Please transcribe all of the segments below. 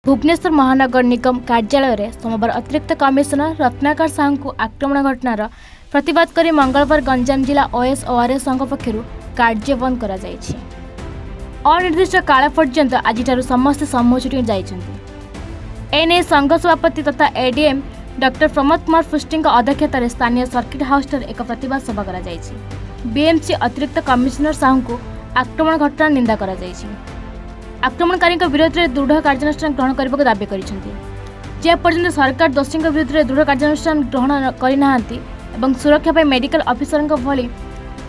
भुवनेश्वर महानगर निगम कार्यालय रे सोमवार अतिरिक्त कमिशनर रत्नाकर साहू को आक्रमण घटनार प्रतिवाद कर मंगलवार गंजाम जिला ओएस ओआरएस संघ पक्षर कार्य बंद करा जायछि। अनिर्दिष्ट काल पर्यंत आज समस्त समूह छुट्टी जाइछन्ति। एने संघ सभापति तथा एडीएम डॉक्टर प्रमोद कुमार पुष्टि अध्यक्षतार स्थानीय सर्किट हाउस एक प्रतिवाद सभा करा जायछि। बीएमसी अतिरिक्त कमिशनर साहू को आक्रमण घटना निंदा करा जायछि। आक्रमणकारी विरोध में दृढ़ कार्यानुष्ठान ग्रहण करने को दावी करपर्यंत सरकार दोषी विरोध में दृढ़ कार्यानुष्ठान ग्रहण करना सुरक्षा मेडिकल ऑफिसर भली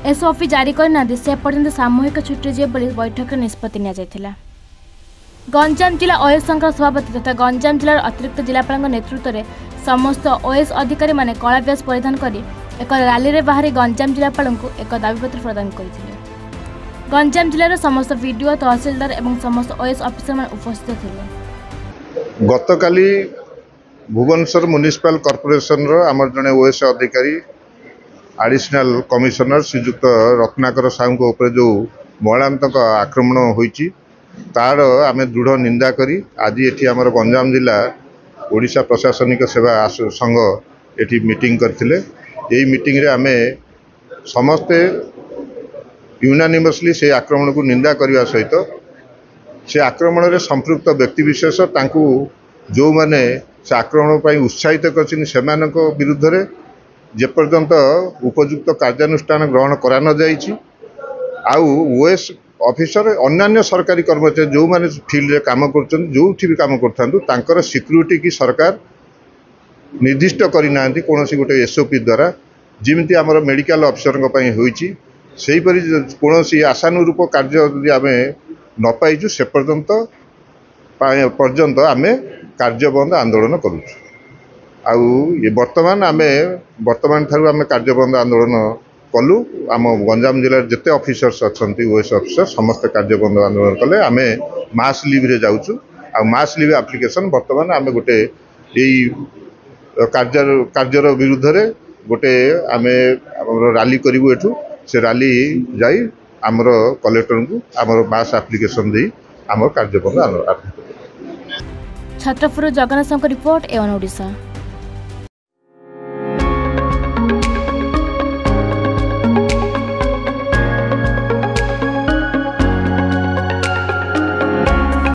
एसओपी जारी करना से पर्यंत सामूहिक छुट्टी जे बैठक में निष्पत्ति निया। गंजाम जिला ओएस संघ सभापति तथा गंजाम जिलार अतिरिक्त जिलापाल नेतृत्व में समस्त ओएस अधिकारी माने कला बेस परिधान कर एक रैली में बाहरी गंजाम जिलापाल को एक दाबीपत्र प्रदान करथिले। गंजाम जिलार समस्त वीडियो तहसीलदार एवं समस्त ओएस ऑफिसर उपस्थित थे। गतकाली भुवनेश्वर म्युनिसिपल कॉर्पोरेशन आमर जड़े ओएस अधिकारी एडिशनल कमिशनर श्रीजुक्त रत्नाकर साहू उपर जो महिलांक आक्रमण होईची तार आम दृढ़ निंदा करी आज एठी आमर गंजाम जिला ओडिशा प्रशासनिक सेवा संघ एठी मीटिंग करथिले। एही मीटिंग रे आमे समस्ते यूनानिमसली से आक्रमण को निंदा करने सहित से आक्रमण में संपृक्त व्यक्तिविशेष तांकु जो माने से आक्रमण पर उत्साहित कर विरुद्ध रे जेपर्यंत उपयुक्त कार्यानुष्ठान ग्रहण करा न जाइछि आउ ओएस ऑफिसर अन्य सरकारी कर्मचारी जो माने फील्ड रे काम करछन जो भी काम करथांतु तांकर सिक्यूरिटी की सरकार निर्दिष्ट करिना कोनोसी गोटे एसओपी द्वारा जिमिति हमर मेडिकल ऑफिसर पई होईछि सेहीपरि कौन आशानुरूप कार्य जदि आम न पाइचु से पर्यंत आम कार्य बंद आंदोलन करुचु। वर्तमान ठारू आम कार्य बंद आंदोलन कलु आम गंजाम जिले जिते ऑफिसर्स अच्छा ओएस ऑफिसर समस्त कार्य बंद आंदोलन कले आम मास लिव रे जाउचु आ मास लिव एप्लिकेशन वर्तमान आम गोटे कार्यर विरुद्ध रे गोटे आम रैली करूँ एठू से रैली जाई आमर कलेक्टर को आमर मास एप्लिकेशन दे आमर कार्यबंद आरंभ। छत्रपुर जगन्नाथ रिपोर्ट एवन ओडिशा।